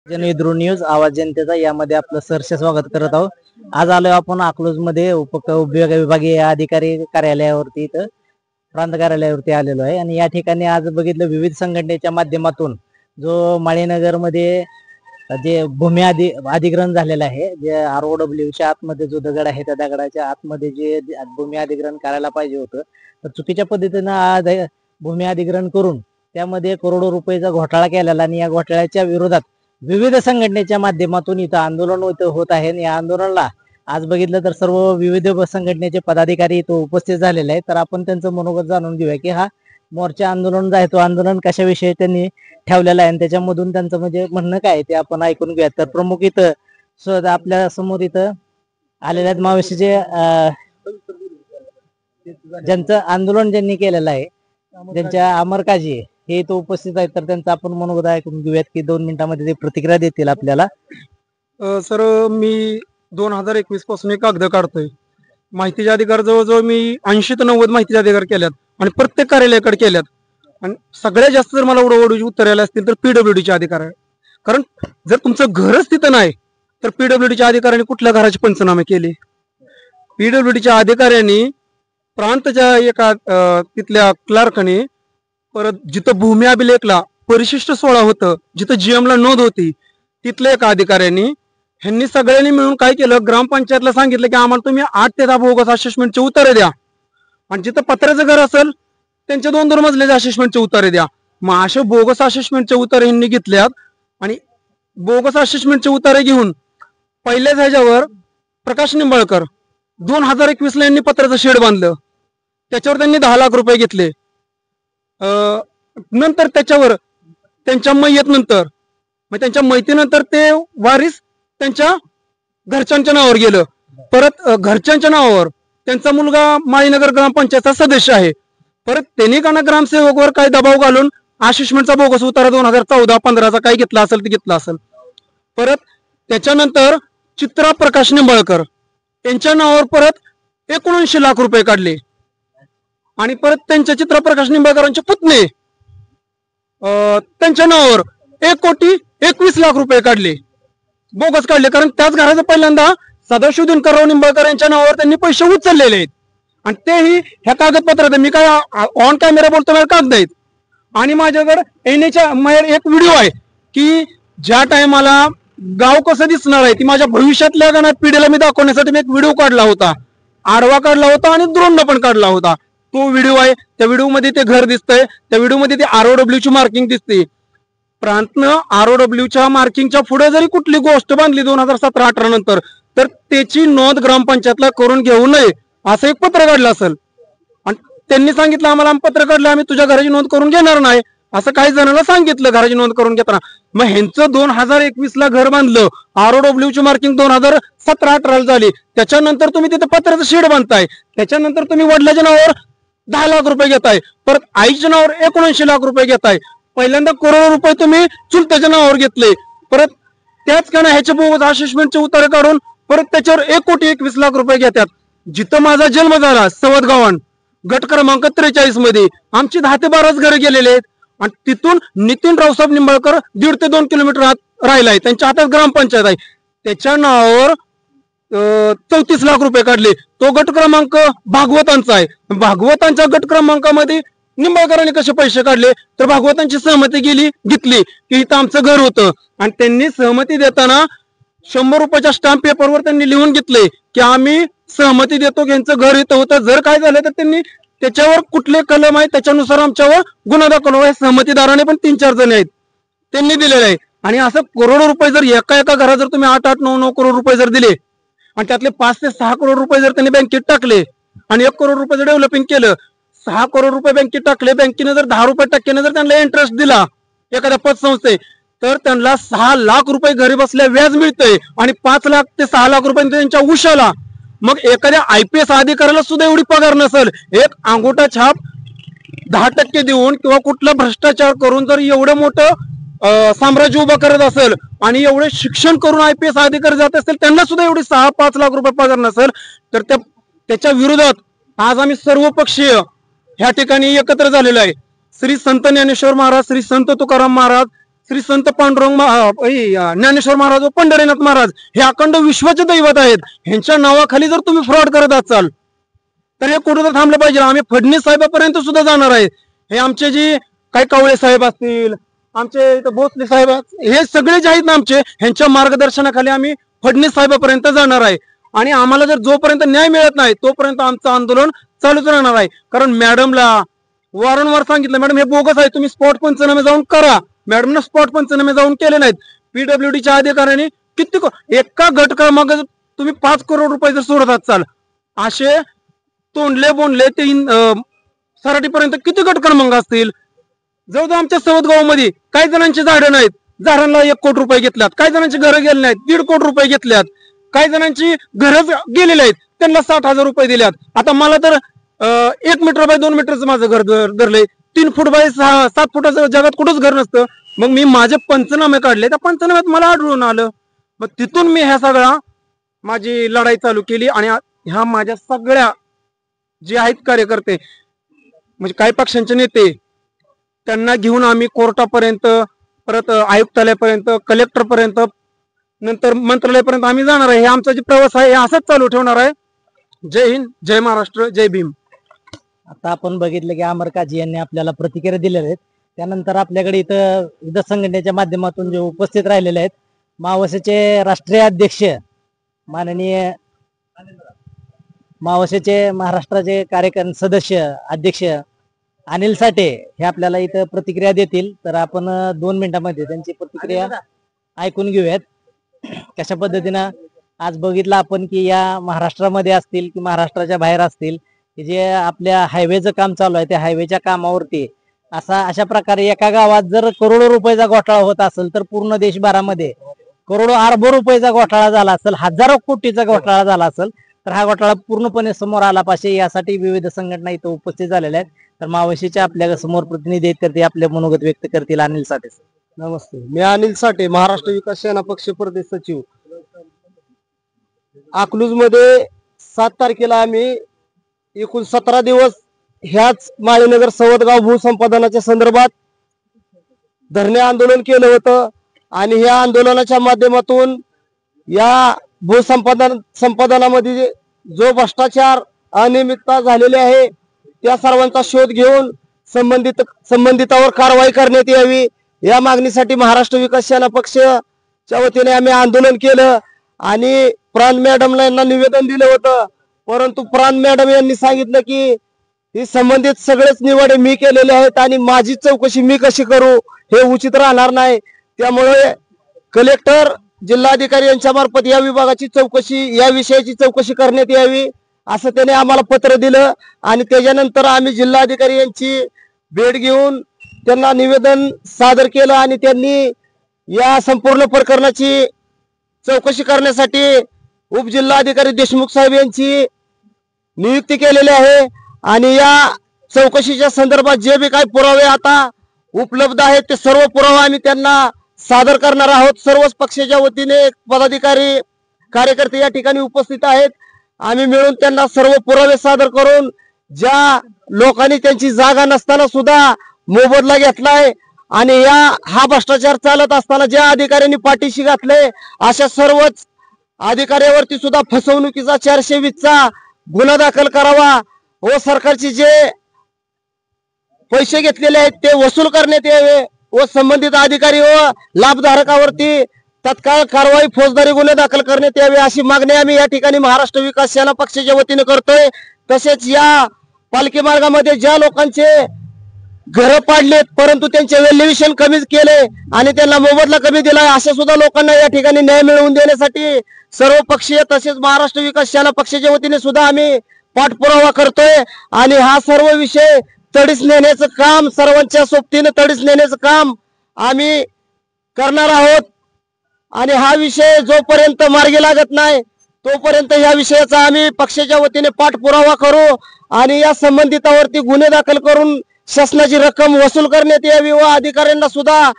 जनविद्रू news आवाज जनतेचा यामध्ये आपलं सहर्ष स्वागत करत आहोत। आज आलोय आपण अकलूज मध्ये विभागीय अधिकारी कार्यालयावरती इथं प्रांत कार्यालयावरती आलेलो आहे आणि या ठिकाणी आज बघितलं विविध संघटनेच्या माध्यमातून जो माळीनगर मध्ये जे भूमी अधिग्रहण झालेलं आहे, जे ROW च्या आतमध्ये जो दगड आहे त्या दगडाच्या आतमध्ये जे भूमी अधिग्रहण करायला पाहिजे होतं तर चुकीच्या पद्धतीनं आज भूमी अधिग्रहण करून त्यामध्ये करोडो रुपयाचा घोटाळा केलेला आणि या घोटाळ्याच्या विरोधात विविध संघटनेच्या माध्यमातून इथं आंदोलन होत आहे। या आंदोलनाला आज बघितलं तर सर्व विविध संघटनेचे पदाधिकारी इथं उपस्थित झालेले आहेत। तर आपण त्यांचं मनोगत जाणून घेऊया की हा मोर्चा आंदोलन आहे तो आंदोलन कशाविषयी त्यांनी ठेवलेला आहे आणि त्याच्यामधून त्यांचं म्हणजे म्हणणं काय ते आपण ऐकून घेऊया। तर प्रमुख इथं आपल्या समोर इथं आलेल्या आहेत मावशीचे ज्यांचं आंदोलन ज्यांनी केलेलं आहे ज्यांच्या अमरकाजी हे तो उपस्थित आहेत तर त्यांचा आपण मनोगत ऐकून घेऊयात की 2 मिनिटांमध्ये ते प्रतिक्रिया देतील आपल्याला। सर मी 2021 पासून एक कागद काढतोय। माहितीचे अधिकार जवळजवळ मी 80 ते 90 माहितीचे अधिकार केल्यात आणि प्रत्येक कार्यालयाकडे केल्यात आणि सगळ्यात जास्त जर मला उडवडूची उत्तर आले असतील तर PWDचे अधिकार आहे। कारण जर तुमचं घरच तिथं नाही तर PWDच्या अधिकाऱ्यांनी कुठल्या घराचे पंचनामे केले? PWDच्या अधिकाऱ्यांनी प्रांतच्या एका तिथल्या क्लार्कने परत जिथं भूमी अभिलेखला परिशिष्ट 16 होतं, जिथं GM ला नोंद होती, तिथल्या एका अधिकाऱ्यांनी ह्यांनी सगळ्यांनी मिळून काय केलं, ग्रामपंचायतला सांगितलं की आम्हाला तुम्ही 8 ते 10 बोगस असेसमेंटचे उतारे द्या आणि जिथं पत्र्याचं घर असेल त्यांच्या 2-2 मजल्याचे असेसमेंटचे उतारे द्या। मग असे बोगस असेसमेंटचे उतारे ह्यांनी घेतल्यात आणि बोगस असेसमेंटचे उतारे घेऊन पहिल्याच ह्याच्यावर प्रकाश निंबाळकर 2021 ला यांनी पत्र्याचं शेड बांधलं, त्याच्यावर त्यांनी 10 लाख रुपये घेतले। नंतर त्याच्यावर त्यांच्या मयतीनंतर मग त्यांच्या मयतीनंतर ते वारीस त्यांच्या घरच्यांच्या नावावर गेलं। परत घरच्यांच्या नावावर त्यांचा मुलगा माळीनगर ग्रामपंचायतचा सदस्य आहे। परत त्यांनी का ग्रामसेवकवर काही दबाव घालून असेसमेंटचा बोगस उतारा 2014-15चा काही घेतला असेल ते घेतला असेल। परत त्याच्यानंतर चित्रा प्रकाश निंबाळकर यांच्या नावावर परत 79 लाख रुपये काढले आणि परत त्यांच्या चित्रप्रकाश निंबाळकरांचे पुतणे त्यांच्या नावावर 1,21,00,000 रुपये काढले, बोगस काढले। कारण त्याच घराचं पहिल्यांदा सदाशिव दिनकरराव निंबाळकर यांच्या नावावर त्यांनी पैसे उचललेले आहेत आणि तेही ह्या कागदपत्रात मी काय ऑन कॅमेरा बोलतो मला कागद आहेत आणि माझ्याकडे येण्याच्या एक व्हिडिओ आहे की ज्या टायमाला गाव कसं दिसणार आहे ती माझ्या भविष्यातल्या गाण्यात पिढीला मी दाखवण्यासाठी मी एक व्हिडिओ काढला होता, आडवा काढला होता आणि द्रोण पण काढला होता। तो व्हिडिओ आहे, त्या व्हिडिओ मध्ये ते घर दिसतंय, त्या व्हिडिओ मध्ये ते ROW ची मार्किंग दिसते। प्रांतनं ROW च्या मार्किंगच्या पुढे जरी कुठली गोष्ट बांधली 2017-18 नंतर तर त्याची नोंद ग्रामपंचायतला करून घेऊ नये असं एक पत्र काढलं असेल आणि त्यांनी सांगितलं आम्हाला पत्र काढलं आम्ही तुझ्या घराची नोंद करून घेणार नाही असं काही जणांना सांगितलं घराची नोंद करून घेताना। मग ह्यांचं 2021 ला घर बांधलं, ROW ची मार्किंग 2017-18 झाली, त्याच्यानंतर तुम्ही तिथे पत्र्याचं शेड बांधताय, त्याच्यानंतर तुम्ही वडिलाच्या नावावर 10 लाख रुपये घेताय, परत आईच्या नावावर 79 लाख रुपये घेताय, पहिल्यांदा करोडो रुपये तुम्ही चुलत्याच्या नावावर घेतले, परत त्याच का ह्याच्या बोगस असेसमेंटचे उतारे काढून परत त्याच्यावर 1,21,00,000 रुपये घेतात। जिथं माझा जन्म झाला सवत गावान गट क्रमांक 43 मध्ये आमची 10 ते 12 घरं गेलेले आहेत आणि तिथून नितीन रावसाहेब निंबाळकर 1.5 ते 2 किलोमीटर राहिलाय, त्यांच्या हातात ग्रामपंचायत आहे, त्याच्या नावावर 34 लाख रुपये काढले। तो गट क्रमांक भागवतांचा आहे, भागवतांच्या गट क्रमांकामध्ये निंबाळकरांनी कसे पैसे काढले तर भागवतांची सहमती घेतली की इथं आमचं घर होतं आणि त्यांनी सहमती देताना 100 रुपयाच्या स्टॅम्प पेपरवर त्यांनी लिहून घेतले की आम्ही सहमती देतो की यांचं घर इथं होतं, जर काय झालं तर त्यांनी त्याच्यावर कुठले कलम आहे त्याच्यानुसार आमच्यावर गुन्हा दाखल व्हावा। सहमतीदाराने पण 3-4 जण आहेत त्यांनी दिलेले आहे आणि असं करोडो रुपये जर एका घरात जर तुम्ही 8-8, 9-9 करोड रुपये जर दिले आणि त्यातले 5 ते 6 करोड रुपये जर त्यांनी बँकेत टाकले आणि 1 करोड रुपये डेव्हलपिंग केलं, 6 करोड रुपये बँकेत टाकले, बँकेने जर 10 रुपये टक्क्याने जर त्यांना इंटरेस्ट दिला एखाद्या पतसंस्थे तर त्यांना 6 लाख रुपये घरी बसल्या व्याज मिळतंय आणि 5 लाख ते 6 लाख रुपये त्यांच्या उशाला। मग एखाद्या IPS अधिकाऱ्याला सुद्धा एवढी पगार नसेल, एक अंगठा छाप 10% देऊन किंवा कुठला भ्रष्टाचार करून जर एवढं मोठं साम्राज्य उभं करत असेल आणि एवढे शिक्षण करून IPS अधिकारी जात असतील त्यांना सुद्धा एवढी 6-5 लाख रुपये पगार नसेल तर त्याच्या विरोधात आज आम्ही सर्व पक्षीय ह्या ठिकाणी एकत्र झालेलो आहे। श्री संत ज्ञानेश्वर महाराज, श्री संत तुकाराम महाराज, श्री संत पांडुरंग ज्ञानेश्वर महाराज व पंढरीनाथ महाराज हे अखंड विश्वाचे दैवत आहेत. ह्यांच्या नावाखाली जर तुम्ही फ्रॉड करत असाल तर हे कुठं तर थांबलं पाहिजे. आम्ही फडणवीस साहेबापर्यंत सुद्धा जाणार आहे. हे आमचे जे काही कावळे साहेब असतील, आमचे इथं भोसले साहेब, हे सगळे जे आहेत ना आमचे, ह्यांच्या मार्गदर्शनाखाली आम्ही फडणवीस साहेबापर्यंत जाणार आहे. आणि आम्हाला जर जोपर्यंत न्याय मिळत नाही तोपर्यंत आमचं आंदोलन चालूच राहणार आहे. कारण मॅडमला वारंवार सांगितलं, मॅडम हे बोगस आहे, तुम्ही स्पॉट पंचनामे जाऊन करा. मॅडमनं स्पॉट पंचनामे जाऊन केले नाहीत. पीडब्ल्यूडीच्या अधिकाऱ्यांनी किती एका घटकामाग तुम्ही 5 करोड रुपये जर सोडत असाल, असे तोंडले बोंडले ते सराटीपर्यंत किती गटक्रमांक असतील. जवळजवळ आमच्या सवतगाव मध्ये काही जणांची झाडं नाहीत, झाडांना 1 कोटी रुपये घेतल्यात. काही जणांची घरं गेली नाहीत, 1.5 कोटी रुपये घेतल्यात. काही जणांची घरच गेलेली आहेत, त्यांना 60,000 रुपये दिल्यात. आता मला तर 1 मीटर बाय 2 मीटरचं माझं घर धरलंय. 3 फूट बाय 7 फुटाचं जगात कुठंच घर नसतं. मग मी माझे पंचनामे काढले, त्या पंचनाम्यात मला आढळून आलं. मग तिथून मी ह्या सगळा माझी लढाई चालू केली. आणि ह्या माझ्या सगळ्या जे आहेत कार्यकर्ते, म्हणजे काही पक्षांचे नेते, त्यांना घेऊन आम्ही कोर्टापर्यंत, परत आयुक्तालयापर्यंत, कलेक्टरपर्यंत, नंतर मंत्रालयापर्यंत आम्ही जाणार आहे. हे आमचा जे प्रवास आहे हे असंच चालू ठेवणार आहे. जय हिंद, जय महाराष्ट्र, जय भीम. आता आपण बघितलं की अमर काजी यांनी आपल्याला प्रतिक्रिया दिलेल्या आहेत. त्यानंतर आपल्याकडे इथं विविध संघटनेच्या माध्यमातून जे उपस्थित राहिलेले आहेत, मावसेचे राष्ट्रीय अध्यक्ष माननीय मावसेचे महाराष्ट्राचे कार्यकारी सदस्य अध्यक्ष अनिल साठे हे आपल्याला इथं प्रतिक्रिया देतील. तर आपण 2 मिनिटांमध्ये त्यांची प्रतिक्रिया ऐकून घेऊयात. कशा पद्धतीनं आज बघितलं आपण की या महाराष्ट्रामध्ये असतील की महाराष्ट्राच्या बाहेर असतील, की जे आपल्या हायवेचं काम चालू आहे, त्या हायवेच्या कामावरती अशा प्रकारे एका गावात जर करोडो रुपयाचा घोटाळा होत असेल, तर पूर्ण देशभरामध्ये करोडो अरबो रुपयाचा घोटाळा झाला असेल, हजारो कोटीचा घोटाळा झाला असेल, तर हा घोटाळा पूर्णपणे समोर आला पाहिजे. यासाठी विविध संघटना इथं उपस्थित झालेल्या आहेत. तर मावशीच्या आपल्या समोर प्रतिनिधी आहेत, तर ते आपले मनोगत व्यक्त करतील. अनिल साठे. नमस्ते, मी अनिल साठे, महाराष्ट्र विकास सेना पक्ष प्रदेश सचिव. अकलूज मध्ये 7 तारखेला आम्ही एकूण 17 दिवस ह्याच माळीनगर सवतगाव भूसंपादनाच्या संदर्भात धरणे आंदोलन केलं होतं. आणि ह्या आंदोलनाच्या माध्यमातून या संपादनामध्ये जो भ्रष्टाचार, अनियमितता झालेली आहे, त्या सर्वांचा शोध घेऊन संबंधितावर कारवाई करण्यात यावी, या मागणीसाठी महाराष्ट्र विकास सेना पक्षच्या वतीने आम्ही आंदोलन केलं. आणि प्राण मॅडमला यांना निवेदन दिलं होतं, परंतु प्राण मॅडम यांनी सांगितलं की ही संबंधित सगळेच निवाडे मी केलेले आहेत आणि माझी चौकशी मी कशी करू, हे उचित राहणार नाही. त्यामुळे कलेक्टर, जिल्हाधिकारी यांच्या मार्फत या विभागाची चौकशी, या विषयाची चौकशी करण्यात यावी, असं त्याने आम्हाला पत्र दिलं. आणि त्याच्यानंतर आम्ही जिल्हाधिकारी यांची भेट घेऊन त्यांना निवेदन सादर केलं. आणि त्यांनी या संपूर्ण प्रकरणाची चौकशी करण्यासाठी उपजिल्हाधिकारी देशमुख साहेब यांची नियुक्ती केलेली आहे. आणि या चौकशीच्या संदर्भात जे बी काही पुरावे आता उपलब्ध आहेत, ते सर्व पुरावे आम्ही त्यांना सादर करणार आहोत. सर्वच पक्षाच्या वतीने पदाधिकारी, कार्यकर्ते या ठिकाणी उपस्थित आहेत. आम्ही मिळून त्यांना सर्व पुरावे सादर करून, ज्या लोकांनी त्यांची जागा नसताना सुद्धा मोबदला घेतलाय आणि हा भ्रष्टाचार चालत असताना ज्या अधिकाऱ्यांनी पाठीशी घातले, अशा सर्वच अधिकाऱ्यावरती सुद्धा फसवणुकीचा 420चा गुन्हा दाखल करावा व सरकारचे जे पैसे घेतलेले आहेत ते वसूल करण्यात यावे व संबंधित अधिकारी व लाभधारकावरती तत्काळ कारवाई, फौजदारी गुन्हे दाखल करण्यात यावे, अशी मागणी आम्ही या ठिकाणी महाराष्ट्र विकास सेना पक्षाच्या वतीने करतोय. तसेच या पालखी मार्गामध्ये ज्या लोकांचे घर पाडलेत परंतु त्यांचे व्हॅल्युएशन कमी केले आणि त्यांना मोबदला कमी दिला, अशा सुद्धा लोकांना या ठिकाणी न्याय मिळवून देण्यासाठी सर्व पक्षीय तसेच महाराष्ट्र विकास सेना पक्षाच्या वतीने सुद्धा आम्ही पाठपुरावा करतोय. आणि हा सर्व विषय तडीस नेण्याचं काम, सर्वांच्या सोबतीने तडीस नेण्याचं काम आम्ही करणार आहोत. आणि हा विषय जोपर्यंत मार्गी लागत नाही तोपर्यंत या विषयाचा आम्ही पक्षाच्या वतीने पाठपुरावा करू आणि या संबंधितावरती गुन्हे दाखल करून शासनाची रक्कम वसूल करण्यात यावी व अधिकाऱ्यांना सुद्धा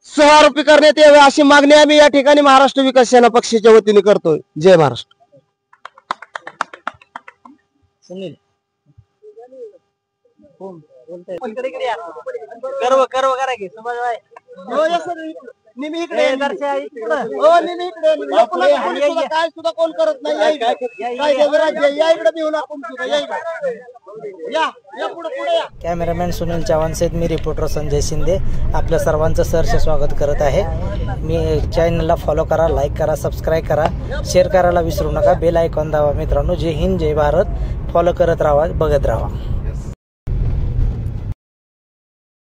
सहआरोपी करण्यात यावे, अशी मागणी आम्ही या ठिकाणी महाराष्ट्र विकास सेना पक्षाच्या वतीने करतोय. जय महाराष्ट्र. सुनील गर्व करा की हो, या सर, निमी इकडे या, हो, निमी इकडे या. कोणाला कोणी सुद्धा काय सुद्धा कोण करत नाही. या इकडे. कायद्याचं राज्य आहे. या इकडे देऊन आपण सुद्धा या इकडे. या पुढे या. कॅमेरामॅन सुनील चव्हाण सहित मी रिपोर्टर संजय शिंदे आपल्या सर्वांचं सहर्ष स्वागत करत आहे. मी चॅनलला फॉलो करा, लाईक करा, सबस्क्राईब करा, शेअर करायला विसरू नका, बेल आयकॉन दाबा मित्रांनो. जय हिंद, जय भारत. फॉलो करत राहा, बघत राहा.